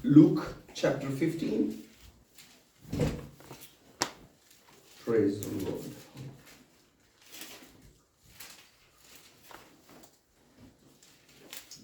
Luke chapter 15. Praise the Lord.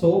100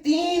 3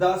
10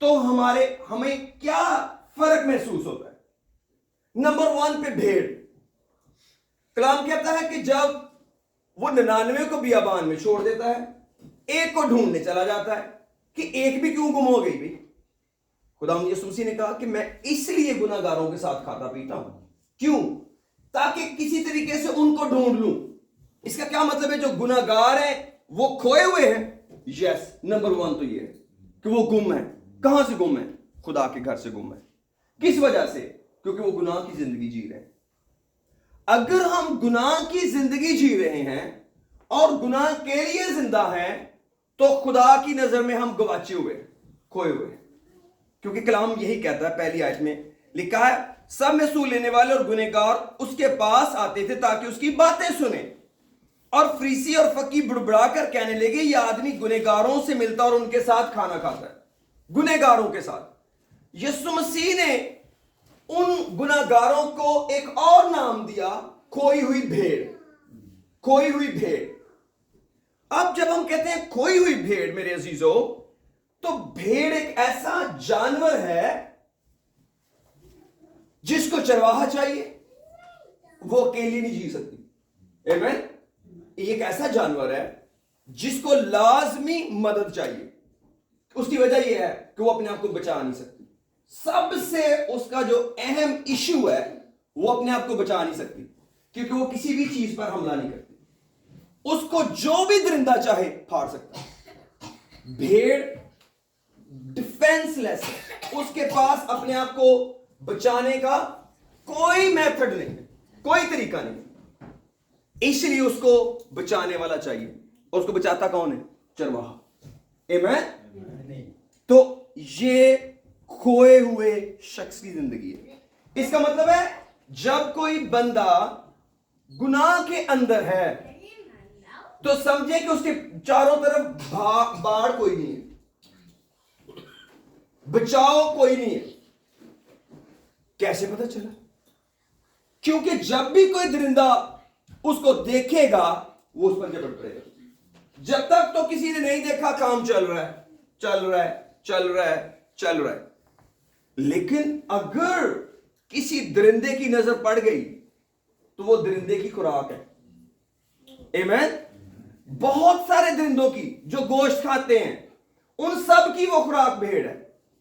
تو ہمیں کیا فرق محسوس ہوتا ہے؟ نمبر 1 پہ بھیڑ، کلام کہتا ہے کہ جب وہ 99 کو بیابان میں چھوڑ دیتا ہے، ایک کو ڈھونڈنے چلا جاتا ہے کہ ایک بھی کیوں گم ہو گئی بھی؟ خدا یسوع مسیح نے کہا کہ میں اس لیے گناہ گاروں کے ساتھ کھاتا پیتا ہوں، کیوں؟ تاکہ کسی طریقے سے ان کو ڈھونڈ لوں۔ اس کا کیا مطلب ہے؟ جو گناہ گار ہیں وہ کھوئے ہوئے ہیں؟ یس، نمبر 1 تو یہ ہے کہ وہ گم ہے۔ کہاں سے گم ہے؟ خدا کے گھر سے گم ہے۔ کس وجہ سے؟ کیونکہ وہ گناہ کی زندگی جی رہے ہیں۔ اگر ہم گناہ کی زندگی جی رہے ہیں اور گناہ کے لیے زندہ ہیں تو خدا کی نظر میں ہم گواچے ہوئے، کھوئے ہوئے، کیونکہ کلام یہی کہتا ہے، پہلی آیت میں لکھا ہے سب میں سو لینے والے اور گنہگار اس کے پاس آتے تھے تاکہ اس کی باتیں سنیں، اور فریسی اور فقی بڑبڑا کر کہنے لگے یہ آدمی گنہگاروں سے ملتا اور ان کے ساتھ کھانا کھاتا ہے۔ گنہگاروں کے ساتھ یسوع مسیح نے ان گناہگاروں کو ایک اور نام دیا، کھوئی ہوئی بھیڑ۔ کھوئی ہوئی بھیڑ۔ اب جب ہم کہتے ہیں کھوئی ہوئی بھیڑ میرے عزیزو، تو بھیڑ ایک ایسا جانور ہے جس کو چرواہا چاہیے، وہ اکیلی نہیں جی سکتی۔ آمین۔ یہ ایک ایسا جانور ہے جس کو لازمی مدد چاہیے۔ اس کی وجہ یہ ہے کہ وہ اپنے آپ کو بچا نہیں سکتی۔ سب سے اس کا جو اہم ایشو ہے وہ اپنے آپ کو بچا نہیں سکتی، کیونکہ وہ کسی بھی چیز پر حملہ نہیں کرتی۔ اس کو جو بھی درندہ چاہے پھاڑ سکتا ہے۔ بھیڑ ڈیفینس لیس ہے، اس کے پاس اپنے آپ کو بچانے کا کوئی میتھڈ نہیں، کوئی طریقہ نہیں، اس لیے اس کو بچانے والا چاہیے۔ اور اس کو بچاتا کون ہے؟ چرواہا۔ آمین۔ تو یہ کھوئے ہوئے شخص کی زندگی ہے۔ اس کا مطلب ہے جب کوئی بندہ گناہ کے اندر ہے تو سمجھے کہ اس کے چاروں طرف باڑ کوئی نہیں ہے، بچاؤ کوئی نہیں ہے۔ کیسے پتہ چلا؟ کیونکہ جب بھی کوئی درندہ اس کو دیکھے گا وہ اس پر جھپٹ پڑے گا۔ جب تک تو کسی نے نہیں دیکھا کام چل رہا ہے، چل رہا ہے، چل رہا ہے، چل رہا ہے۔ لیکن اگر کسی درندے کی نظر پڑ گئی تو وہ درندے کی خوراک ہے۔ آمین۔ بہت سارے درندوں کی جو گوشت کھاتے ہیں ان سب کی وہ خوراک بھیڑ ہے،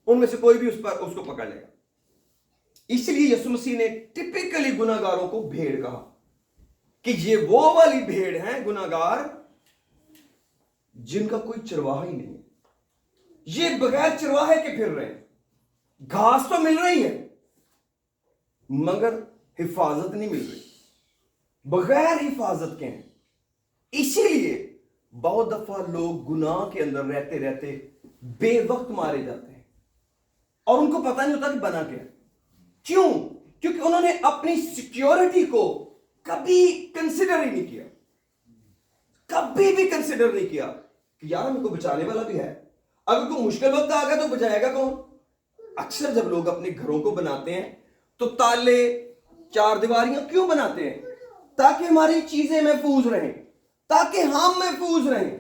ان میں سے کوئی بھی اس کو پکڑ لے گا۔ اس لیے یسوع مسیح نے ٹپیکلی گناہ گاروں کو بھیڑ کہا کہ یہ وہ والی بھیڑ ہیں گناہ گار جن کا کوئی چرواہا ہی نہیں ہے۔ یہ بغیر چرواہے کے پھر رہے ہیں، گھاس تو مل رہی ہے مگر حفاظت نہیں مل رہی، بغیر حفاظت کے ہیں۔ اسی لیے بہت دفعہ لوگ گناہ کے اندر رہتے رہتے بے وقت مارے جاتے ہیں اور ان کو پتہ نہیں ہوتا کہ بنا کیا۔ کیوں؟ کیونکہ انہوں نے اپنی سیکیورٹی کو کبھی کنسیڈر ہی نہیں کیا، کبھی بھی کنسیڈر نہیں کیا کہ یار ہم کو بچانے والا بھی ہے، اگر کوئی مشکل وقت آ گیا تو بچائے گا کون؟ اکثر جب لوگ اپنے گھروں کو بناتے ہیں تو تالے، چار دیواریاں کیوں بناتے ہیں؟ تاکہ ہماری چیزیں محفوظ رہیں، تاکہ ہم محفوظ رہیں۔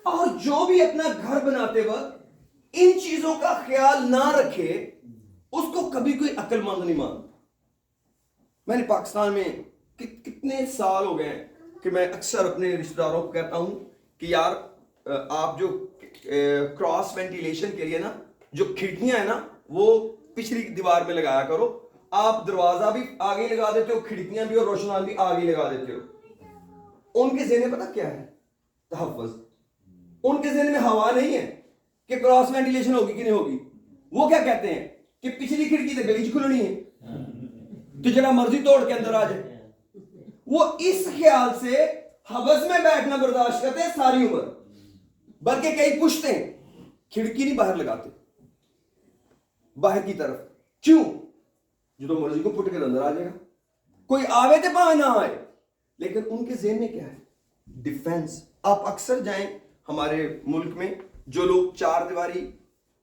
اور جو بھی اپنا گھر بناتے وقت ان چیزوں کا خیال نہ رکھے اس کو کبھی کوئی عقل مند نہیں مانتا۔ میں نے پاکستان میں کتنے سال ہو گئے کہ میں اکثر اپنے رشتہ داروں کو کہتا ہوں کہ یار آپ جو کراس وینٹیلیشن کے لیے نا جو کھڑکیاں ہیں نا وہ پچھلی دیوار میں لگایا کرو۔ آپ دروازہ بھی آگے لگا دیتے ہو، کھڑکیاں بھی اور روشنان بھی آگے لگا دیتے ہو۔ ان کے ذہن میں پتہ کیا ہے؟ تحفظ۔ ان کے ذہن میں ہوا نہیں ہے کہ کراس وینٹیلیشن ہوگی کہ نہیں ہوگی۔ وہ کیا کہتے ہیں کہ پچھلی کھڑکی تو گلی کھلنی ہے تو جڑا مرضی توڑ کے اندر آ جائے۔ وہ اس خیال سے حبس میں بیٹھنا برداشت کرتے ہیں ساری عمر، بلکہ کئی پوچھتے ہیں کھڑکی نہیں باہر لگاتے باہر کی طرف۔ کیوں؟ جو تو مرضی کو پھٹ کے اندر آ جائے گا، کوئی آوے تے پاوے نہ آئے۔ لیکن ان کے ذہن میں کیا ہے؟ ڈیفینس۔ آپ اکثر جائیں ہمارے ملک میں جو لوگ چار دیواری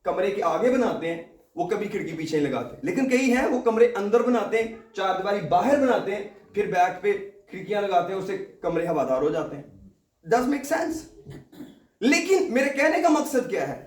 کمرے کے آگے بناتے ہیں وہ کبھی کھڑکی پیچھے نہیں لگاتے، لیکن کئی ہیں وہ کمرے اندر بناتے ہیں، چار دیواری باہر بناتے ہیں، پھر بیک پہ کھڑکیاں لگاتے ہیں، اس سے کمرے ہوادار ہو جاتے ہیں۔ Does make sense? لیکن میرے کہنے کا مقصد کیا ہے؟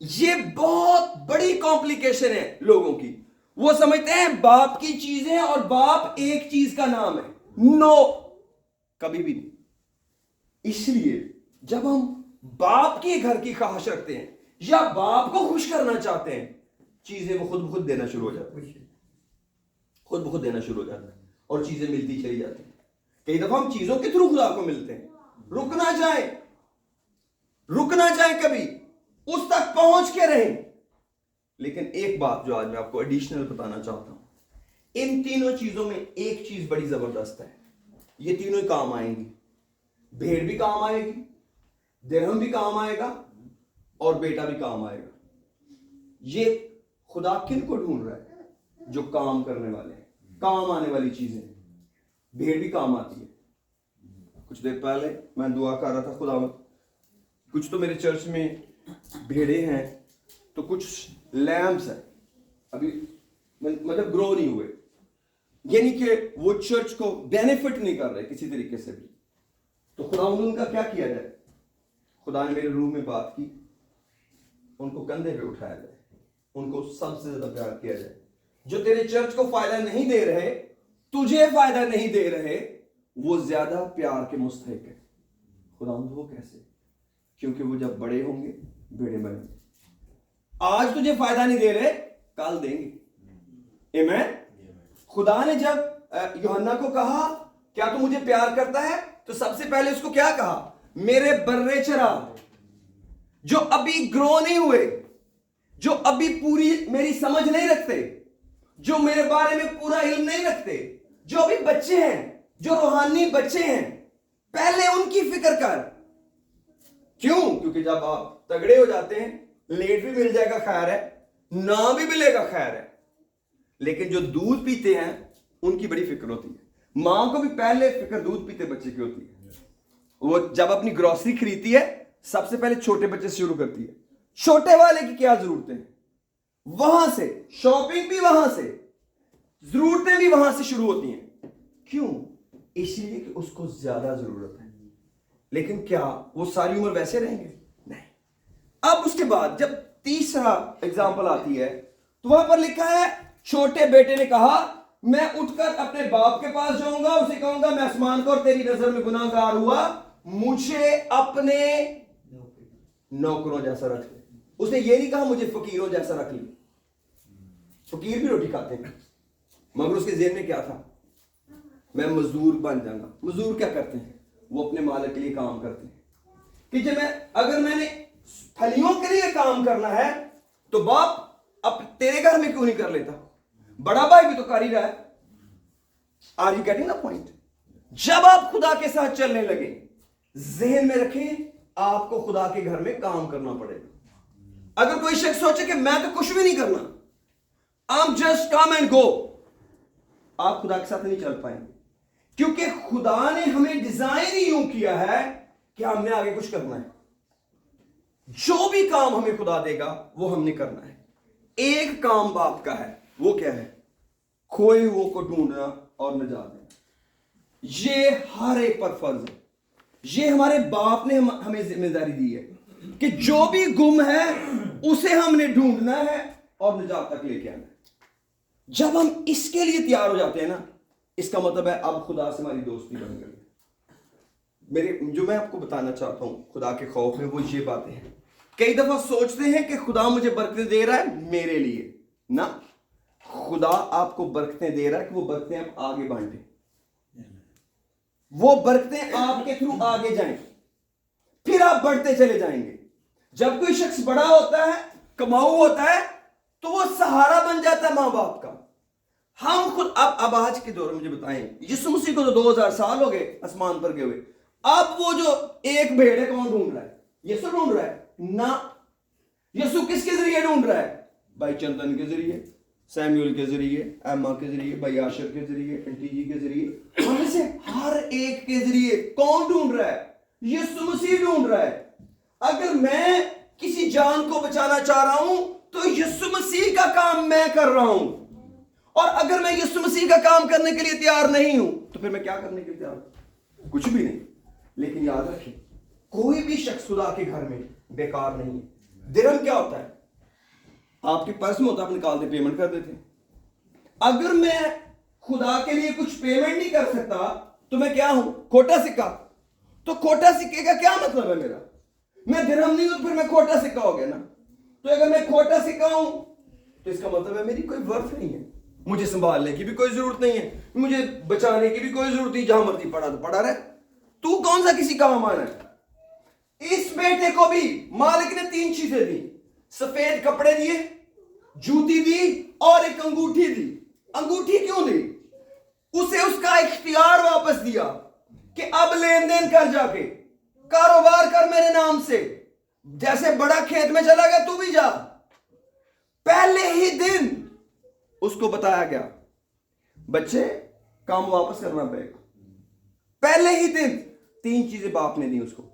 یہ بہت بڑی کمپلیکیشن ہے لوگوں کی. وہ سمجھتے ہیں باپ کی چیزیں اور باپ ایک چیز کا نام ہے. نو، کبھی بھی نہیں. اس لیے جب ہم باپ کے گھر کی خواہش رکھتے ہیں یا باپ کو خوش کرنا چاہتے ہیں، چیزیں وہ خود بخود دینا شروع ہو جاتی ہیں. خود بخود دینا شروع ہو جاتا ہے اور چیزیں ملتی چلی جاتی ہیں. کئی دفعہ ہم چیزوں کے تھرو خدا کو ملتے ہیں. رکنا چاہیں کبھی اس تک پہنچ کے رہیں. لیکن ایک بات جو آج میں آپ کو ایڈیشنل بتانا چاہتا ہوں، ان تینوں چیزوں میں ایک چیز بڑی زبردست ہے. یہ تینوں ہی کام آئیں گی. بھیڑ بھی کام آئے گی، درہم بھی کام آئے گا، اور بیٹا بھی کام آئے گا. یہ خدا کن کو ڈھونڈ رہا ہے؟ جو کام کرنے والے ہیں، کام آنے والی چیزیں. بھیڑ بھی کام آتی ہے. کچھ دیر پہلے میں دعا کر رہا تھا، خدا کچھ تو میرے چرچ میں بھیڑے ہیں تو کچھ لیمبس ہیں، ابھی مطلب گرو نہیں ہوئے، یعنی کہ وہ چرچ کو بینیفٹ نہیں کر رہے کسی طریقے سے بھی. تو خدا ان کا کیا کیا جائے؟ خدا نے میرے روح میں بات کی، ان کو کندھے پہ اٹھایا جائے، ان کو سب سے زیادہ پیار کیا جائے. جو تیرے چرچ کو فائدہ نہیں دے رہے، تجھے فائدہ نہیں دے رہے، وہ زیادہ پیار کے مستحق ہے. خدا وہ کیسے؟ کیونکہ وہ جب بڑے ہوں گے بیڑے بنیں گے. آج تجھے فائدہ نہیں دے رہے، کل دیں گے. آمین. خدا نے جب یوحنا کو کہا کیا تو مجھے پیار کرتا ہے، تو سب سے پہلے اس کو کیا کہا؟ میرے برے چرا جو ابھی گرو نہیں ہوئے، جو ابھی پوری میری سمجھ نہیں رکھتے، جو میرے بارے میں پورا علم نہیں رکھتے، جو ابھی بچے ہیں، جو روحانی بچے ہیں، پہلے ان کی فکر کر. کیوں؟ کیونکہ جب آپ تگڑے ہو جاتے ہیں، لیٹ بھی مل جائے گا خیر ہے، نہ بھی ملے گا خیر ہے. لیکن جو دودھ پیتے ہیں ان کی بڑی فکر ہوتی ہے. ماں کو بھی پہلے فکر دودھ پیتے بچے کی ہوتی ہے. وہ جب اپنی گروسری خریدتی ہے سب سے پہلے چھوٹے بچے سے شروع کرتی ہے. چھوٹے والے کی کیا ضرورتیں ہیں، وہاں سے شاپنگ بھی، وہاں سے ضرورتیں بھی وہاں سے شروع ہوتی ہیں. کیوں؟ اس لیے کہ اس کو زیادہ ضرورت ہے. لیکن کیا وہ ساری عمر ویسے رہیں گے؟ نہیں. اب اس کے بعد جب تیسرا اگزامپل آتی ہے تو وہاں پر لکھا ہے چھوٹے بیٹے نے کہا میں اٹھ کر اپنے باپ کے پاس جاؤں گا، اسے کہوں گا میں آسمان کو اور تیری نظر میں گناہ گار ہوا، مجھے اپنے نوکروں جیسا رکھ لے. اس نے یہ نہیں کہا مجھے فقیروں جیسا رکھ لے. فقیر بھی روٹی کھاتے ہیں، مگر اس کے ذہن میں کیا تھا؟ میں مزدور بن جاؤں گا. مزدور کیا کرتے ہیں؟ وہ اپنے مالک کے لیے کام کرتے ہیں. کہ جب اگر میں نے پھلیوں کے لیے کام کرنا ہے تو باپ اب تیرے گھر میں کیوں نہیں کر لیتا؟ بڑا بھائی بھی تو کر ہی رہا ہے. Are you getting the point? جب آپ خدا کے ساتھ چلنے لگے، ذہن میں رکھیں آپ کو خدا کے گھر میں کام کرنا پڑے گا. اگر کوئی شخص سوچے کہ میں تو کچھ بھی نہیں کرنا، I'm just come and go، آپ خدا کے ساتھ نہیں چل پائیں گے. کیونکہ خدا نے ہمیں ڈیزائن ہی یوں کیا ہے کہ ہم نے آگے کچھ کرنا ہے. جو بھی کام ہمیں خدا دے گا وہ ہم نے کرنا ہے. ایک کام باپ کا ہے، وہ کیا ہے؟ کھوئے ہوئے کو ڈھونڈنا اور نجات دینا. یہ ہر ایک پر فرض ہے. یہ ہمارے باپ نے ہمیں ذمہ داری دی ہے کہ جو بھی گم ہے اسے ہم نے ڈھونڈنا ہے اور نجات تک لے کے آنا ہے. جب ہم اس کے لیے تیار ہو جاتے ہیں نا، اس کا مطلب ہے اب خدا سے ہماری دوستی بن گئی. جو میں آپ کو بتانا چاہتا ہوں خدا کے خوف میں، وہ یہ باتیں ہیں. کئی دفعہ سوچتے ہیں کہ خدا مجھے برکتیں دے رہا ہے میرے لیے. نہ، خدا آپ کو برکتیں دے رہا ہے کہ وہ برکتیں آپ آگے بانٹیں. وہ برکتیں آپ کے تھرو آگے جائیں، پھر آپ بڑھتے چلے جائیں گے. جب کوئی شخص بڑا ہوتا ہے، کماؤ ہوتا ہے، تو وہ سہارا بن جاتا ہے ماں باپ کا. ہم خود اب آج کے دور میں مجھے بتائیں، یسوع مسیح کو تو 2000 سال ہو گئے آسمان پر گئے ہوئے. اب وہ جو ایک بھیڑ ہے کون ڈھونڈ رہا ہے؟ یسوع ڈھونڈ رہا ہے؟ نہ. یسوع کس کے ذریعے ڈھونڈ رہا ہے؟ بھائی چندن کے ذریعے، سیمیول کے ذریعے، ایما کے ذریعے، بھائی آشر کے ذریعے، انٹی جی کے ذریعے. ہم میں سے ہر ایک کے ذریعے کون ڈھونڈ رہا ہے؟ یسوع مسیح ڈھونڈ رہا ہے. اگر میں کسی جان کو بچانا چاہ رہا ہوں تو یسوع مسیح کا کام میں کر رہا ہوں. اور اگر میں یسوع مسیح کا کام کرنے کے لیے تیار نہیں ہوں تو پھر میں کیا کرنے کے لیے تیار ہوں؟ کچھ بھی نہیں. لیکن یاد رکھیں کوئی بھی شخص خدا کے گھر میں بیکار نہیں ہے. درہم کیا ہوتا ہے؟ آپ کے پرس میں ہوتا ہے، آپ نکالتے پیمنٹ کر دیتے ہیں. اگر میں خدا کے لیے کچھ پیمنٹ نہیں کر سکتا تو میں کیا ہوں؟ کھوٹا سکہ. تو کھوٹا سکے کا کیا مطلب ہے میرا؟ میں درہم نہیں ہوں، پھر میں کھوٹا سکہ ہو گیا نا. تو اگر میں کھوٹا سکہ ہوں تو اس کا مطلب ہے میری کوئی ورث نہیں ہے، مجھے سنبھالنے کی بھی کوئی ضرورت نہیں ہے، مجھے بچانے کی بھی کوئی ضرورت نہیں، جہاں مرضی پڑا تو پڑا رہے. تو کون سا کسی کام آنا ہے؟ اس بیٹے کو بھی مالک نے 3 چیزیں دی. سفید کپڑے دیے، جوتی دی اور ایک انگوٹھی دی. انگوٹھی کیوں دی؟ اسے اس کا اختیار واپس دیا کہ اب لین دین کر، جا کے کاروبار کر میرے نام سے، جیسے بڑا کھیت میں چلا گیا تو بھی جا. پہلے ہی دن اس کو بتایا گیا بچے کام واپس کرنا پڑے گا. پہلے ہی دن 3 چیزیں باپ نے دی اس کو،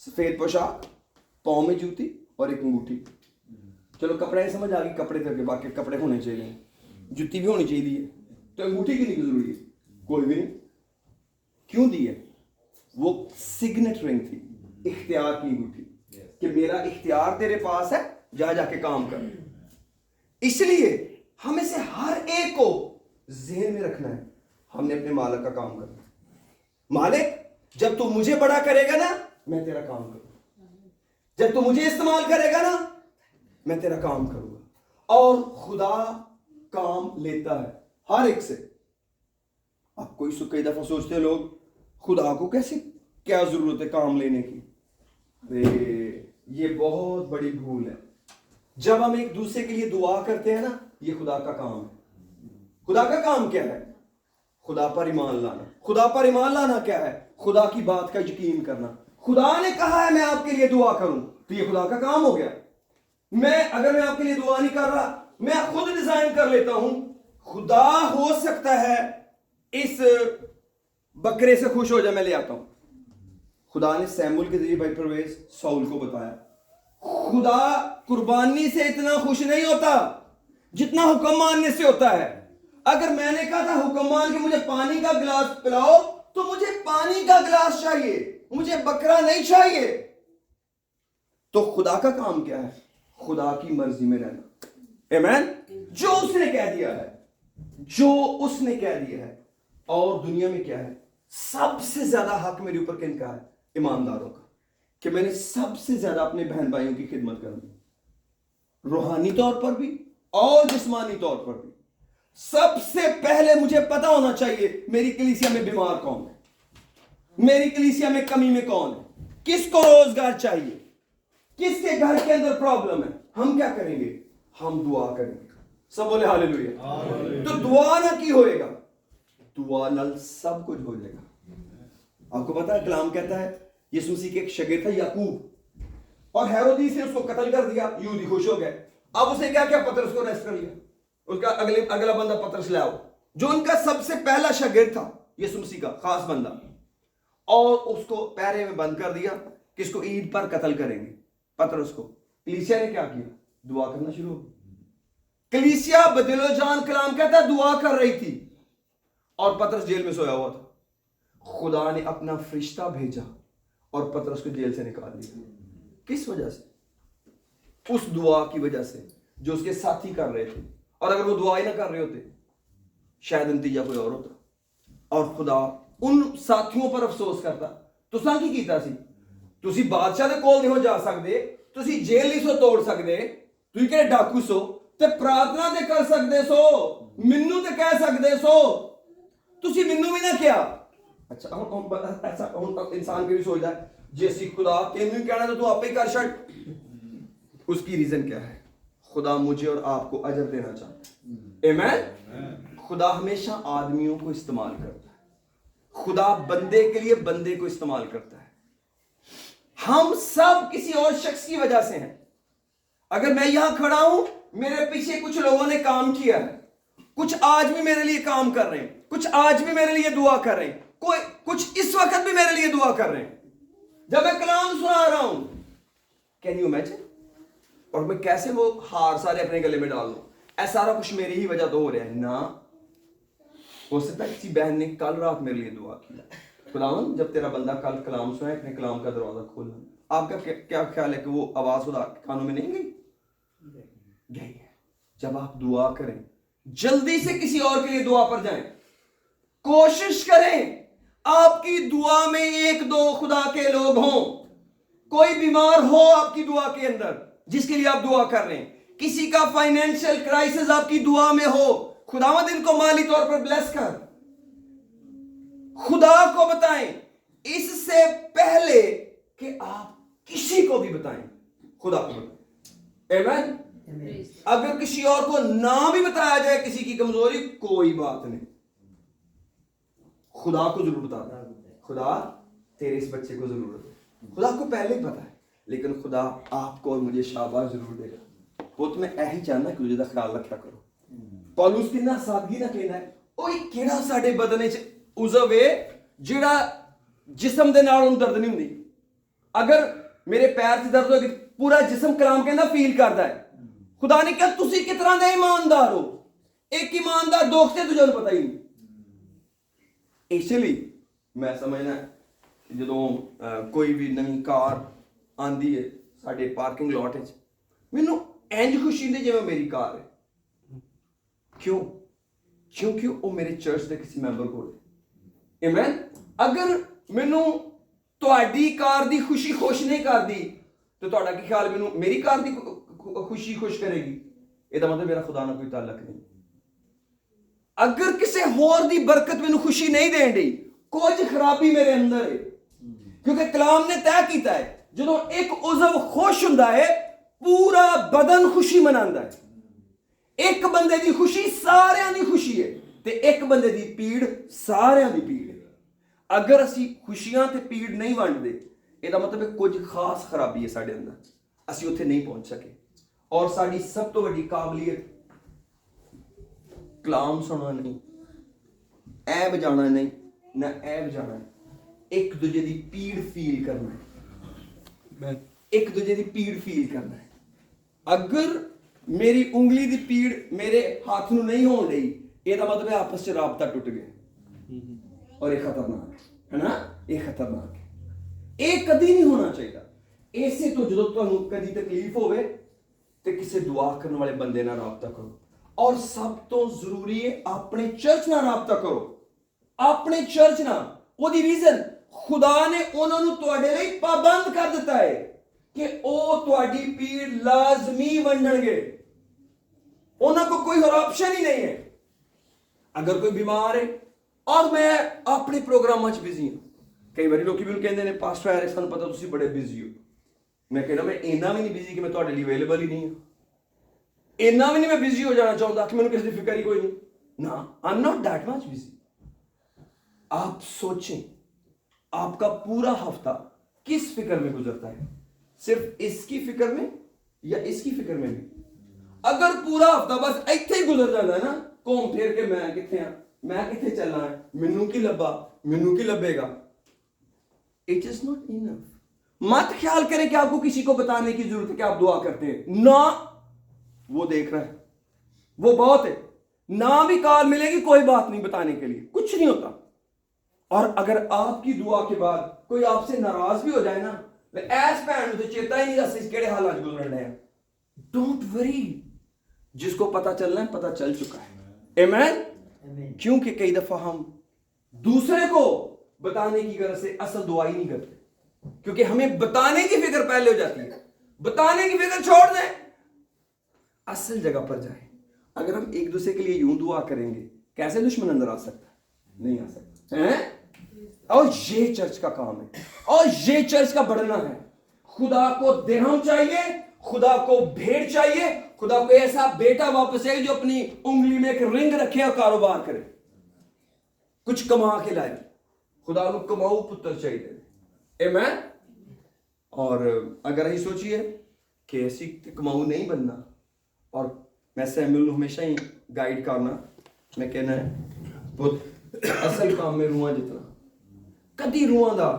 سفید پوشاک، پاؤں میں جوتی اور ایک انگوٹھی. چلو کپڑے سمجھ آ گئی، کپڑے کر کے باقی کپڑے ہونے چاہیے، جوتی بھی ہونی چاہیے، تو انگوٹھی کی نہیں ضروری ہے؟ کوئی بھی نہیں. کیوں دی ہے؟ وہ سگنیٹ رنگ تھی، اختیار کی انگوٹھی، کہ میرا اختیار تیرے پاس ہے، جا جا کے کام کر. اس لیے ہمیں سے ہر ایک کو ذہن میں رکھنا ہے ہم نے اپنے مالک کا کام کرنا. مالک جب تو مجھے بڑا کرے گا نا میں تیرا کام کروں گا، جب تو مجھے استعمال کرے گا نا میں تیرا کام کروں گا. اور خدا کام لیتا ہے ہر ایک سے. اب کئی دفعہ سوچتے ہیں لوگ خدا کو کیسے کیا ضرورت ہے کام لینے کی. یہ بہت بڑی بھول ہے. جب ہم ایک دوسرے کے لیے دعا کرتے ہیں نا، یہ خدا کا کام ہے. خدا کا کام کیا ہے؟ خدا پر ایمان لانا. خدا پر ایمان لانا کیا ہے؟ خدا کی بات کا یقین کرنا. خدا نے کہا ہے میں آپ کے لیے دعا کروں تو یہ خدا کا کام ہو گیا. اگر میں آپ کے لیے دعا نہیں کر رہا، میں خود ڈیزائن کر لیتا ہوں. خدا ہو سکتا ہے اس بکرے سے خوش ہو جائے، میں لے آتا ہوں. خدا نے سیمول کے ذریعے بھائی پرویز ساؤل کو بتایا. خدا قربانی سے اتنا خوش نہیں ہوتا جتنا حکم ماننے سے ہوتا ہے. اگر میں نے کہا تھا حکم مان کے مجھے پانی کا گلاس پلاؤ تو مجھے پانی کا گلاس چاہیے، مجھے بکرا نہیں چاہیے. تو خدا کا کام کیا ہے؟ خدا کی مرضی میں رہنا. آمین. جو اس نے کہہ دیا ہے، جو اس نے کہہ دیا ہے. اور دنیا میں کیا ہے؟ سب سے زیادہ حق میرے اوپر کن کا ہے؟ ایمانداروں کا، کہ میں نے سب سے زیادہ اپنے بہن بھائیوں کی خدمت کرنی، روحانی طور پر بھی اور جسمانی طور پر بھی. سب سے پہلے مجھے پتا ہونا چاہیے میری کلیسیا میں بیمار کون ہے، میری کلیسیا میں کمی میں کون ہے، کس کو روزگار چاہیے، کس کے گھر کے اندر پرابلم ہے. ہم کیا کریں گے؟ ہم دعا کریں گے. سب بولے ہاللیلویا. تو دعا نہ کی ہوئے گا، دعا نل سب کچھ ہو جائے گا. آپ کو پتا ہے کلام کہتا ہے یسوع مسیح کے ایک شاگرد تھا یعقوب، اور ہیرودیس نے اس کو قتل کر دیا. یہودی خوش ہو گئے. اب اس نے کیا کیا؟ پطرس کو ریسٹ کر لیا. اس کا اگلا بندہ پطرس لے آؤ، جو ان کا سب سے پہلا شاگرد تھا، یسوع مسیح کا خاص بندہ. اور اس کو پیرے میں بند کر دیا کہ اس کو عید پر قتل کریں گے. پطرس کو کلیسیا نے کیا کیا؟ دعا کرنا شروع ہو. کلیسیا بدل و جان کلام کہتا ہے دعا کر رہی تھی، اور پطرس جیل میں سویا ہوا تھا. خدا نے اپنا فرشتہ بھیجا اور پطرس کو جیل سے نکال دیا. کس وجہ سے؟ اس دعا کی وجہ سے جو اس کے ساتھی کر رہے تھے. اور اگر وہ دعا ہی نہ کر رہے ہوتے شاید نتیجہ کوئی اور ہوتا. اور خدا ان ساتھیوں پر افسوس کرتا. تساں کی کیتا سی؟ تسی بادشاہ دے کول نہیں جا سکتے، تسی جیل نہیں سو توڑ سکتے، تسی کہ ڈاکو سو تے پرارتھنا تے کر سکتے سو، منو تے کہہ سکتے سو، تسی منو بھی نہ کیا. اچھا ایسا انسان کے بھی سوچتا ہے جیسی خدا تینوں ہی کہنا تو آپ ہی کر چھڑ. اس کی ریزن کیا ہے؟ خدا مجھے اور آپ کو اجر دینا چاہتا ہے. آمین. خدا ہمیشہ آدمیوں کو استعمال کرتا ہے. خدا بندے کے لیے بندے کو استعمال کرتا ہے. ہم سب کسی اور شخص کی وجہ سے ہیں. اگر میں یہاں کھڑا ہوں، میرے پیچھے کچھ لوگوں نے کام کیا ہے، کچھ آج بھی میرے لیے کام کر رہے ہیں، کچھ آج بھی میرے لیے دعا کر رہے ہیں، کچھ اس وقت بھی میرے لیے دعا کر رہے ہیں. جب میں کلام سنا رہا ہوں، کین یو امیجن؟ اور میں کیسے وہ ہار سارے اپنے گلے میں ڈال دوں؟ ایسا سارا کچھ میری ہی وجہ تو ہو رہا ہے نا. ہو سکتا ہے کسی بہن نے کل رات میرے لیے دعا کی، خداوند جب تیرا بندہ کل کلام سنا ہے، اپنے کلام کا دروازہ کھولنا. آپ کا کیا خیال ہے کہ وہ آواز خدا کے کانوں میں نہیں گئی؟ گئی ہے. جب آپ دعا کریں جلدی سے کسی اور کے لیے دعا پر جائیں. کوشش کریں آپ کی دعا میں 1-2 خدا کے لوگ ہوں. کوئی بیمار ہو آپ کی دعا کے اندر جس کے لیے آپ دعا کر رہے ہیں. کسی کا فائنینشیل کرائسس آپ کی دعا میں ہو. خداوند ان کو مالی طور پر بلیس کر. خدا کو بتائیں اس سے پہلے کہ آپ کسی کو بھی بتائیں. خدا کو بتائیں. آمین. اگر کسی اور کو نہ بھی بتایا جائے کسی کی کمزوری کوئی بات نہیں, خدا کو ضرور بتا دیں. خدا تیرے اس بچے کو ضرورت ہے. خدا کو پہلے ہی پتا ہے لیکن خدا آپ کو اور مجھے شاباش ضرور دے گا. وہ تمہیں ایہی چاہنا کہ تجھے دا خیال رکھا کرو. پالوس کی نہ سادگی نہ کہنا ہے اوئے کیڑا ساڈے بدن وچ عضو ہے جڑا جسم دے نال اون درد نہیں ہوندی. اگر میرے پیر سے درد ہوگی پورا جسم کلام کہندا فیل کردا ہے. خدا نے کہا تسی کس طرح دے ایماندار ہو. ایک ایماندار دوست ہے تجھے پتہ ہی نہیں. اس لیے میں سمجھنا جدوں کوئی بھی نئی کار آندی ہے ساڈے پارکنگ لاٹ وچ مینوں انج خوشی ہوندی جویں میری کار ہے. کیوں؟ کیونکہ وہ میرے چرچ دے کسی ممبر کو ہے. آمین. اگر مینوں تہاڈی کار دی خوشی خوش نہیں کردی تو تہاڈا کی خیال مینوں میری کار دی خوشی خوش کرے گی؟ یہ دا مطلب میرا خدا نال کوئی تعلق نہیں. اگر کسی ہور دی برکت مینوں خوشی نہیں دین دی کچھ خرابی میرے اندر ہے. کیونکہ کلام نے طے کیتا ہے جدوں ایک عضو خوش ہوندا ہے پورا بدن خوشی مناندا ہے. ایک بندے دی خوشی ساریاں دی خوشی ہے تے ایک بندے دی پیڑ ساریاں دی پیڑ ہے. اگر اسی خوشیاں تے پیڑ نہیں ونڈدے یہ دا مطلب ہے کچھ خاص خرابی ہے ساڈے اندر, اسی اتنے نہیں پہنچ سکے. اور ساڈی سب تو بڑی قابلیت کلام سننا نہیں, عیب جانا نہیں, نہ عیب جانا ہے, ایک دوجے دی پیڑ فیل کرنا ہے. ایک دوجے دی پیڑ فیل کرنا ہے. اگر میری انگلی دی پیڑ میرے ہاتھ نو نہیں ہون رہی یہ دا مطلب ہے آپس سے رابطہ ٹوٹ گیا اور یہ خطرناک ہے نا. یہ خطرناک ہے, یہ کدی نہیں ہونا چاہیے. ایسے تو جدوں تانوں کدی تکلیف ہوے تے کسے دعا کرنے والے بندے نال رابطہ کرو. اور سب تو ضروری ہے اپنے چرچ نال رابطہ کرو. اپنے چرچ نال وہ دی ریزن خدا نے انہاں نوں تواڈے لئی پابند کر دیتا ہے کہ او تواڈی پیڑ لازمی ونڈن گے. انہاں کو کوئی اور آپشن ہی نہیں ہے. اگر کوئی بیمار ہے اور میں اپنے پروگراماں چ بزی ہوں, کئی باری لوکی بھی کہندے نے پاسٹر یار سن پتہ تسی بڑے بزی ہو. میں کہنا میں اینا بھی نہیں بزی کہ میں تواڈے لیے اویلیبل ہی نہیں ہوں. اینا بھی نہیں میں بزی ہو جانا چاہتا کہ میں کسی کی فکر ہی کوئی نہیں. نا I am not that much busy. آپ سوچیں آپ کا پورا ہفتہ کس فکر میں گزرتا ہے؟ صرف اس کی فکر میں یا اس کی فکر میں بھی؟ اگر پورا ہفتہ بس ایتھے ہی گزر جاتا ہے نا گھوم پھر کے میں کتنے ہاں, میں کتنے چلنا ہے, مینوں کی لبا, مینوں کی لبے گا. It is not enough. مت خیال کریں کہ آپ کو کسی کو بتانے کی ضرورت ہے کہ آپ دعا کرتے ہیں. نہ وہ دیکھ رہا ہے, وہ بہت ہے. نہ بھی کال ملے گی کوئی بات نہیں بتانے کے لیے, کچھ نہیں ہوتا. اور اگر آپ کی دعا کے بعد کوئی آپ سے ناراض بھی ہو جائے نا ایس پہن تو چیتا ہی نہیں رہا کہڑے حالات گزر رہے ہیں. ڈونٹ وری, جس کو پتہ چلنا ہے پتہ چل چکا ہے. آمین. کیونکہ کئی دفعہ ہم دوسرے کو بتانے کی غرض سے اصل دعا ہی نہیں کرتے, کیونکہ ہمیں بتانے کی فکر پہلے ہو جاتی ہے. بتانے کی فکر چھوڑ دیں, اصل جگہ پر جائیں. اگر ہم ایک دوسرے کے لیے یوں دعا کریں گے کیسے دشمن اندر آ سکتا ہے؟ نہیں آ سکتا. اور یہ چرچ کا کام ہے, اور یہ چرچ کا بڑھنا ہے. خدا کو درہم چاہیے, خدا کو بھیڑ چاہیے, خدا کو ایسا بیٹا واپس ہے جو اپنی انگلی میں ایک رنگ رکھے اور کاروبار کرے, کچھ کما کے لائے. خدا کو کماؤ پتر چاہیے. آمین. اور اگر ہی سوچیے کہ ایسی کماؤ نہیں بننا, اور میں سیموئل ہمیشہ ہی گائیڈ کرنا, میں کہنا ہے اصل کام میں روحاں جتنا کدی روحاں دا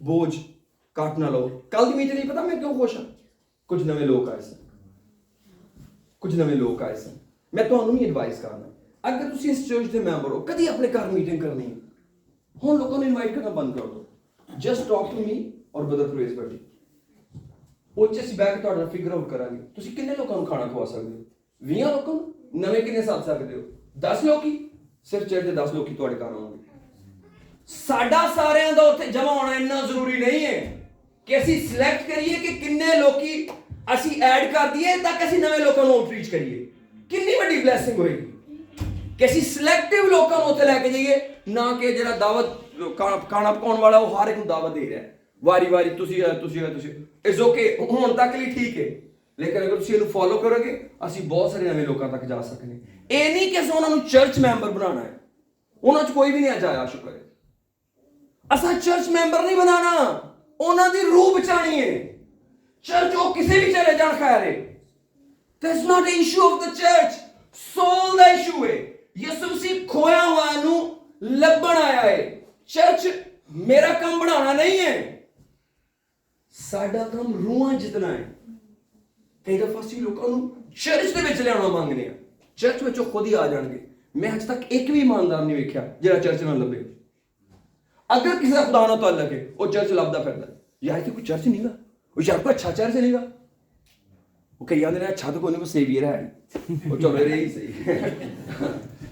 بوجھ کٹ نہ لو. کل دی میٹنگ نہیں پتا میں کیوں خوش ہوں, کچھ نویں لوگ آئے سن, کچھ نویں لوگ آئے سن. میں تمہیں نہیں ایڈوائز کرنا, اگر تسی اس چرچ دے ممبر ہو کدی اپنے گھر میٹنگ کرنی ہے ہن لوگوں نے انوائٹ کرنا بند کر دو. جسٹ ٹاک ٹو می اور بدر پرویز بٹی, ਉਹ 'ਚ ਅਸੀਂ ਬਹਿ ਕੇ ਤੁਹਾਡੇ ਨਾਲ ਫਿਗਰ ਆਊਟ ਕਰਾਂਗੇ ਤੁਸੀਂ ਕਿੰਨੇ ਲੋਕਾਂ ਨੂੰ ਖਾਣਾ ਖਵਾ ਸਕਦੇ ਹੋ 20 ਲੋਕਾਂ ਨੂੰ ਨਵੇਂ ਕਿੰਨੇ ਸਾਥ ਸਕਦੇ ਹੋ 10 ਲੋਕੀ ਸਿਰਫ ਚਰਚ ਦੇ 10 ਲੋਕੀ ਤੁਹਾਡੇ ਘਰ ਆਉਣਗੇ ਸਾਡਾ ਸਾਰਿਆਂ ਦਾ ਉੱਥੇ ਜਮਾ ਹੋਣਾ ਇੰਨਾ ਜ਼ਰੂਰੀ ਨਹੀਂ ਹੈ ਕਿ ਅਸੀਂ ਸਿਲੈਕਟ ਕਰੀਏ ਕਿ ਕਿੰਨੇ ਲੋਕੀ ਅਸੀਂ ਐਡ ਕਰ ਦਈਏ ਤਾਂ ਕਿ ਅਸੀਂ ਨਵੇਂ ਲੋਕਾਂ ਨੂੰ ਆਊਟਰੀਚ ਕਰੀਏ ਕਿੰਨੀ ਵੱਡੀ ਬਲੇਸਿੰਗ ਹੋਏਗੀ ਕਿ ਅਸੀਂ ਸਿਲੈਕਟਿਵ ਲੋਕਾਂ ਨੂੰ ਉੱਥੇ ਲੈ ਕੇ ਜਾਈਏ ਨਾ ਕਿ ਜਿਹੜਾ ਦਾਵਤ ਖਾਣਾ ਪਕਾਉਣ ਵਾਲਾ ਉਹ ਹਰ ਇੱਕ ਨੂੰ ਦਾਵਤ ਦੇ ਰਿਹਾ ਵਾਰੀ ਤੁਸੀਂ ਇਟਸ ਓਕੇ ਹੁਣ ਤੱਕ ਲਈ ਠੀਕ ਹੈ ਲੇਕਿਨ ਅਗਰ ਤੁਸੀਂ ਇਹਨੂੰ ਫੋਲੋ ਕਰੋਗੇ ਅਸੀਂ ਬਹੁਤ ਸਾਰੇ ਨਵੇਂ ਲੋਕਾਂ ਤੱਕ ਜਾ ਸਕਨੇ ਇਹ ਨਹੀਂ ਕਿ ਅਸੀਂ ਉਹਨਾਂ ਨੂੰ ਚਰਚ ਮੈਂਬਰ ਬਣਾਉਣਾ ਹੈ ਉਹਨਾਂ 'ਚ ਕੋਈ ਵੀ ਨਹੀਂ ਅੱਜ ਆਇਆ ਸ਼ੁਕਰ ਹੈ ਅਸਾਂ ਚਰਚ ਮੈਂਬਰ ਨਹੀਂ ਬਣਾਉਣਾ ਉਹਨਾਂ ਦੀ ਰੂਹ ਬਚਾਣੀ ਹੈ ਚਰਚ ਉਹ ਕਿਸੇ ਵੀ ਚਲੇ ਜਾਣ ਖੈਰ ਹੈ that's not an issue of the church soul the issue ਹੈ ਯਿਸੂ ਮਸੀਹ ਖੋਇਆ ਹੋਇਆ ਨੂੰ ਲੱਭਣ ਆਇਆ ਹੈ ਚਰਚ ਮੇਰਾ ਕੰਮ ਬਣਾਉਣਾ ਨਹੀਂ ਹੈ ਸਾਡਾ ਕੰਮ ਰੂਹਾਂ ਜਿੱਤਣਾ ਹੈ ਕਈ ਦਫਾ ਅਸੀਂ ਲੋਕਾਂ ਨੂੰ ਚਰਚ ਦੇ ਵਿੱਚ ਲਿਆਉਣਾ ਮੰਗਦੇ ਆ ਚਰਚ ਵਿੱਚ ਉਹ ਖੁਦ ਹੀ ਆ ਜਾਣਗੇ ਮੈਂ ਅੱਜ ਤੱਕ ਇੱਕ ਵੀ ਇਮਾਨਦਾਰ ਨਹੀਂ ਵੇਖਿਆ ਜਿਹੜਾ ਚਰਚ ਨਾਲ ਲੱਭੇ ਅਗਰ ਕਿਸੇ ਦਾ ਖੁਦਾ ਨਾਲ ਤਾਲੁਕ ਹੈ ਉਹ ਚਰਚ ਲੱਭਦਾ ਫਿਰਦਾ ਯਾਰ ਇੱਥੇ ਕੋਈ ਚਰਚ ਨਹੀਂਗਾ ਉਹ ਯਾਰ ਕੋਈ ਅੱਛਾ ਚਰਚ ਨਹੀਂਗਾ ਉਹ ਕਈ ਆਂਦੇ ਨੇ ਅੱਛਾ ਤਾਂ ਕੋਈ ਨਹੀਂ ਕੋਈ ਸੇਵੀਅਰ ਹੈ ਉਹ ਚਲੋ ਰਹੇ ਹੀ ਸਹੀ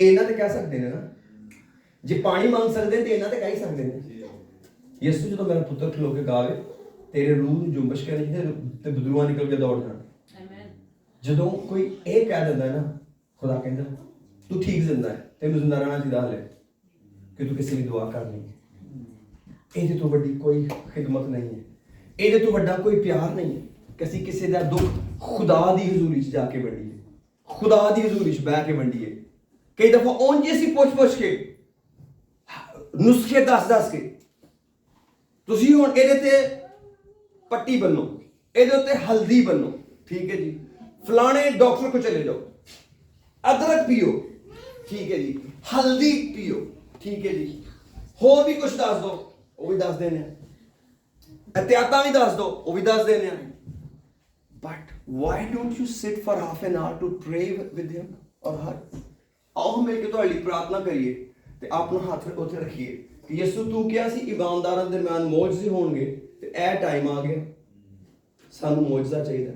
ਇਹਨਾਂ ਤੇ ਕਹਿ ਸਕਦੇ ਨੇ ਨਾ ਜੇ ਪਾਣੀ ਮੰਗ ਸਕਦੇ ਤੇ ਇਹਨਾਂ ਤੇ ਕਹਿ ਹੀ ਸਕਦੇ ਨੇ ਯਿਸੂ ਜਦੋਂ ਮੇਰਾ ਪੁੱਤਰ ਖਲੋ ਕੇ ਗਾਵੇ ਤੇਰੇ ਰੂਹ ਨੂੰ ਜੁੰਬਸ਼ ਕਰਨੀ ਤੇ ਬਦਲੂਆਂ ਨਿਕਲ ਕੇ ਦੌੜ ਜਾਣ ਆਮੀਨ ਜਦੋਂ ਕੋਈ ਇਹ ਕਹਿ ਦਿੰਦਾ ਨਾ ਖੁਦਾ ਕਹਿੰਦਾ ਤੂੰ ਠੀਕ ਜ਼ਿੰਦਾ ਹੈ ਤੈਨੂੰ ਜ਼ਿੰਦਾ ਰਹਿਣਾ ਚਾਹੀਦਾ ਹਲੇ ਕਿ ਤੂੰ ਕਿਸੇ ਦੀ ਦੁਆ ਕਰਨੀ ਹੈ ਇਹਦੇ ਤੋਂ ਵੱਡੀ ਕੋਈ ਖਿਦਮਤ ਨਹੀਂ ਹੈ ਇਹਦੇ ਤੋਂ ਵੱਡਾ ਕੋਈ ਪਿਆਰ ਨਹੀਂ ਹੈ ਕਿ ਅਸੀਂ ਕਿਸੇ ਦਾ ਦੁੱਖ ਖੁਦਾ ਦੀ ਹਜ਼ੂਰੀ 'ਚ ਜਾ ਕੇ ਵੰਡੀਏ ਖੁਦਾ ਦੀ ਹਜ਼ੂਰੀ 'ਚ ਬਹਿ ਕੇ ਵੰਡੀਏ ਕਈ ਦਫਾ ਉਂਝ ਅਸੀਂ ਪੁੱਛ ਕੇ ਨੁਸਖੇ ਦੱਸ ਕੇ ਤੁਸੀਂ ਹੁਣ ਇਹਦੇ ਤੇ ਪੱਟੀ ਬੰਨੋ ਇਹਦੇ ਉੱਤੇ ਹਲਦੀ ਬੰਨੋ ਠੀਕ ਹੈ ਜੀ ਫਲਾਣੇ ਡਾਕਟਰ ਕੋ ਚਲੇ ਜਾਓ ਅਦਰਕ ਪੀਓ ਠੀਕ ਹੈ ਜੀ ਹਲਦੀ ਪੀਓ ਠੀਕ ਹੈ ਜੀ ਹੋਰ ਵੀ ਕੁਝ ਦੱਸ ਦੋ ਉਹ ਵੀ ਦੱਸ ਦੇਣੇ ਅਤਿਆਤਾਂ ਵੀ ਦੱਸ ਦੋ ਉਹ ਵੀ ਦੱਸ ਦੇਣੇ but why don't you sit for half an hour to pray with him or her ਆਓ ਮਿਲ ਕੇ ਤੁਹਾਡੀ ਪ੍ਰਾਰਥਨਾ ਕਰੀਏ ਤੇ ਆਪਣਾ ਹੱਥ ਉੱਥੇ ਰੱਖੀਏ ਕਿ ਯਿਸੂ ਤੂੰ ਕਿਹਾ ਸੀ ਇਮਾਨਦਾਰਾਂ ਦੇ ਦਰਮਿਆਨ ਮੌਜਜ਼ੇ ਹੋਣਗੇ ਤੇ ਇਹ ਟਾਈਮ ਆ ਗਿਆ ਸਾਨੂੰ ਮੌਜਜ਼ਾ ਚਾਹੀਦਾ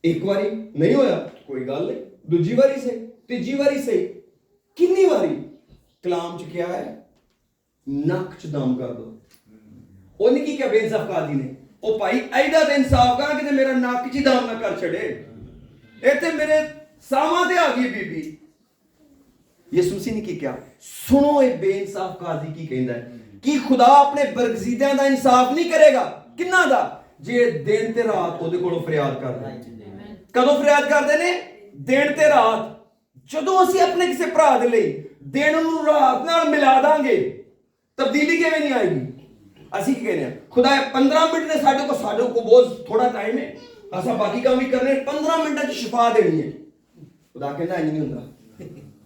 ਇੱਕ ਵਾਰੀ ਨਹੀਂ ਹੋਇਆ ਕੋਈ ਗੱਲ ਨਹੀਂ ਦੂਜੀ ਵਾਰੀ ਸਹੀ ਤੀਜੀ ਵਾਰੀ ਸਹੀ ਕਿੰਨੀ ਵਾਰੀ ਕਲਾਮ ਚ ਕਿਹਾ ਹੈ ਨੱਕ ਚ ਦਮ ਕਰ ਦੋ ਉਹਨੇ ਕੀ ਕਿਹਾ ਬੇਇਨਸਾਫ ਕਾਦੀ ਨੇ ਉਹ ਭਾਈ ਐਡਾ ਤੇ ਇਨਸਾਫ ਕਰ ਕਿ ਮੇਰਾ ਨੱਕ ਚ ਦਮ ਨਾ ਕਰ ਛੱਡੇ ਇੱਥੇ ਮੇਰੇ ਸਾਵਾਂ ਤੇ ਆ ਗਈ ਬੀਬੀ ਯਿਸੂ ਮਸੀਹ ਨੇ ਕੀ ਕਿਹਾ ਸੁਣੋ ਇਹ ਬੇਇਨਸਾਫ ਕਾਜ਼ੀ ਕੀ ਕਹਿੰਦਾ ਹੈ ਕਿ ਖੁਦਾ ਆਪਣੇ ਬਰਗਜ਼ੀਦਿਆਂ ਦਾ ਇਨਸਾਫ ਨਹੀਂ ਕਰੇਗਾ ਕਿੰਨਾ ਦਾ ਜੇ ਦਿਨ ਤੇ ਰਾਤ ਉਹਦੇ ਕੋਲੋਂ ਫਰਿਆਦ ਕਰਦੇ ਕਦੋਂ ਫਰਿਆਦ ਕਰਦੇ ਨੇ ਦਿਨ ਤੇ ਰਾਤ ਜਦੋਂ ਅਸੀਂ ਆਪਣੇ ਕਿਸੇ ਭਰਾ ਦੇ ਲਈ ਦਿਨ ਨੂੰ ਰਾਤ ਨਾਲ ਮਿਲਾ ਦਾਂਗੇ ਤਬਦੀਲੀ ਕਿਵੇਂ ਨਹੀਂ ਆਏਗੀ ਅਸੀਂ ਕੀ ਕਹਿੰਦੇ ਆ ਖੁਦਾ 15 ਮਿੰਟ ਨੇ ਸਾਡੇ ਕੋਲ ਬਹੁਤ ਥੋੜਾ ਟਾਈਮ ਹੈ ਅਸਾਂ ਬਾਕੀ ਕੰਮ ਵੀ ਕਰਨੇ 15 ਮਿੰਟਾਂ 'ਚ ਸ਼ਿਫਾ ਦੇਣੀ ਹੈ ਖੁਦਾ ਕਹਿੰਦਾ ਇੰਜ ਨਹੀਂ ਹੁੰਦਾ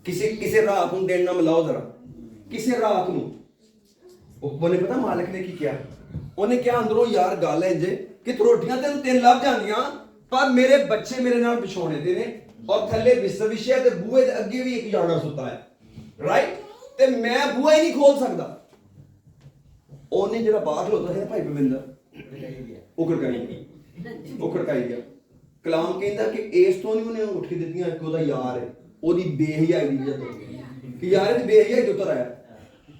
ਕਿਸੇ ਰਾਤ ਨੂੰ ਦਿਨ ਨਾਲ ਮਿਲਾਓ ਜ਼ਰਾ ਕਿਸੇ ਰਾਤ ਨੂੰ ਉਹਨੇ ਪਤਾ ਮਾਲਕ ਨੇ ਕੀ ਕਿਹਾ ਉਹਨੇ ਕਿਹਾ ਅੰਦਰੋਂ ਯਾਰ ਗੱਲ ਹੈ ਜੇ ਕਿ ਰੋਟੀਆਂ ਤੈਨੂੰ 3 ਲੱਭ ਜਾਂਦੀਆਂ ਪਰ ਮੇਰੇ ਬੱਚੇ ਮੇਰੇ ਨਾਲ ਵਿਛੋਣੇ ਦੇ ਨੇ ਔਰ ਥੱਲੇ ਬਿਸਤਰ ਵਿਛਿਆ ਤੇ ਬੂਹੇ ਦੇ ਅੱਗੇ ਵੀ ਇੱਕ ਜਾਣਾ ਸੁੱਤਾ ਹੈ ਰਾਈਟ ਤੇ ਮੈਂ ਬੂਹਾ ਹੀ ਨਹੀਂ ਖੋਲ ਸਕਦਾ ਉਹਨੇ ਜਿਹੜਾ ਬਾਹਰ ਖਲੋਤਾ ਹੈ ਭਾਈ ਬਵਿੰਦਰ ਉਹ ਖੜਕਾਈ ਗਿਆ ਕਲਾਮ ਕਹਿੰਦਾ ਕਿ ਇਸ ਤੋਂ ਨਹੀਂ ਉਹਨੇ ਉੱਠ ਕੇ ਦਿੱਤੀਆਂ ਕਿ ਉਹਦਾ ਯਾਰ ਹੈ ਉਹਦੀ ਬੇਹਯਾਈ ਦੀ ਵਜ੍ਹਾ ਤੋਂ ਕਿ ਯਾਰ ਇਹਦੀ ਬੇਹਯਾਈ ਤੋਂ ਉਤਰ ਆਇਆ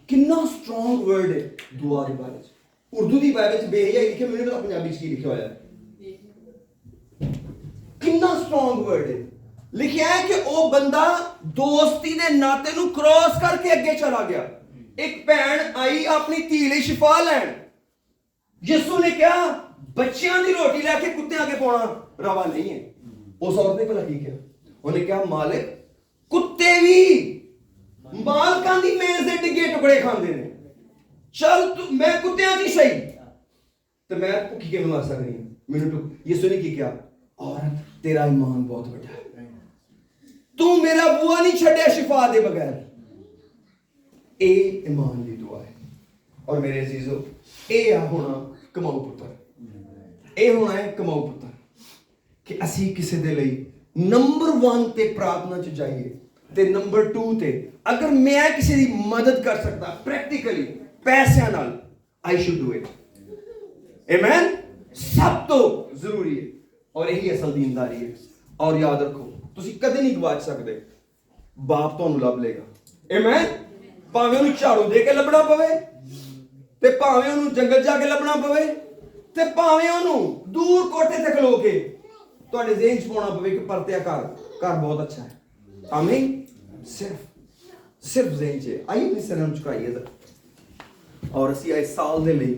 ਕਿੰਨਾ ਸਟਰੋਂਗ ਵਰਡ ਹੈ ਦੁਆ ਦੇ ਬਾਰੇ ਚ ਉਰਦੂ ਦੀ ਬਾਈਬਲ ਚ ਬੇਹਯਾਈ ਲਿਖਿਆ ਮੈਨੂੰ ਪਤਾ ਪੰਜਾਬੀ ਚ ਕੀ ਲਿਖਿਆ ਹੋਇਆ ਸਟਰੋਂਗ ਵਰਡ ਹੈ। ਲਿਖਿਆ ਹੈ ਕਿ ਉਹ ਬੰਦਾ ਦੋਸਤੀ ਦੇ ਨਾਤੇ ਨੂੰ ਕ੍ਰੋਸ ਕਰਕੇ ਅੱਗੇ ਚਲਾ ਗਿਆ। ਇੱਕ ਭੈਣ ਆਈ ਆਪਣੀ ਧੀ ਲਈ ਸ਼ਿਫਾ ਲੈਣ, ਯਿਸੂ ਨੇ ਕਿਹਾ ਬੱਚਿਆਂ ਦੀ ਰੋਟੀ ਲੈ ਕੇ ਕੁੱਤਿਆਂ ਅੱਗੇ ਪਾਉਣਾ ਰਵਾ ਨਹੀਂ ਹੈ। ਉਸ ਔਰਤ ਨੇ ਭਲਾ ਕੀ ਕਿਹਾ? ਉਹਨੇ ਕਿਹਾ ਮਾਲਕ, ਕੁੱਤੇ ਵੀ ਮਾਲਕਾਂ ਦੀ ਮੇਜ਼ ਦੇ ਡਿੱਗੇ ਟੁਕੜੇ ਖਾਂਦੇ ਨੇ, ਚਲ ਤੂੰ ਮੈਂ ਕੁੱਤਿਆਂ ਦੀ ਸਹੀ ਤੇ ਮੈਂ ਭੁੱਖੀ ਕਿਵੇਂ ਮਰ ਸਕਦੀ ਹਾਂ? ਮੈਨੂੰ ਯਿਸੂ ਨੇ ਕੀ ਕਿਹਾ? ਔਰਤ, ਤੇਰਾ ਈਮਾਨ ਬਹੁਤ ਵੱਡਾ ਹੈ, ਤੂੰ ਮੇਰਾ ਬੂਆ ਨਹੀਂ ਛੱਡਿਆ ਸ਼ਿਫਾ ਦੇ ਬਗੈਰ। ਇਹ ਈਮਾਨ ਦੀ ਦੁਆ ਹੈ। ਔਰ ਮੇਰੇ ਅਜ਼ੀਜ਼ੋ, ਇਹ ਆ ਹੋਣਾ ਕਮਾਊ ਪੁੱਤਰ, ਇਹ ਹੋਣਾ ਹੈ ਕਮਾਊ ਪੁੱਤਰ, ਕਿ ਅਸੀਂ ਕਿਸੇ ਦੇ ਲਈ ਨੰਬਰ 1 ਤੇ ਪ੍ਰਾਰਥਨਾ ਚ ਜਾਈਏ ਤੇ ਨੰਬਰ 2 ਤੇ ਅਗਰ ਮੈਂ ਕਿਸੇ ਦੀ ਮਦਦ ਕਰ ਸਕਦਾ ਪ੍ਰੈਕਟੀਕਲੀ ਪੈਸਿਆਂ ਨਾਲ, I should do it. Amen. ਸਭ ਤੋਂ ਜ਼ਰੂਰੀ ਹੈ ਔਰ ਇਹੀ ਅਸਲ ਦੀਨਦਾਰੀ ਹੈ। ਔਰ ਯਾਦ ਰੱਖੋ, ਤੁਸੀਂ ਕਦੇ ਨਹੀਂ ਗਵਾਚ ਸਕਦੇ, ਬਾਪ ਤੁਹਾਨੂੰ ਲੱਭ ਲੇਗਾ। ਆਮੇਨ। ਭਾਵੇਂ ਉਹਨੂੰ ਝਾੜੂ ਦੇ ਕੇ ਲੱਭਣਾ ਪਵੇ, ਤੇ ਭਾਵੇਂ ਉਹਨੂੰ ਜੰਗਲ ਜਾ ਕੇ ਲੱਭਣਾ ਪਵੇ, ਤੇ ਭਾਵੇਂ ਉਹਨੂੰ ਦੂਰ ਕੋਠੇ ਤੇ ਖਲੋ ਕੇ ਤੁਹਾਡੇ ਜ਼ਿਹਨ 'ਚ ਪਾਉਣਾ ਪਵੇ ਕਿ ਪਰਤਿਆ ਘਰ ਬਹੁਤ ਅੱਛਾ ਹੈ। ਆਮੀਨ। ਸਿਰਫ ਜ਼ਿਹਨ 'ਚ ਆਈਏ, ਆਪਣੇ ਸਿਰਾਂ ਨੂੰ ਝੁਕਾਈਏ ਔਰ ਅਸੀਂ ਇਸ ਸਾਲ ਦੇ ਲਈ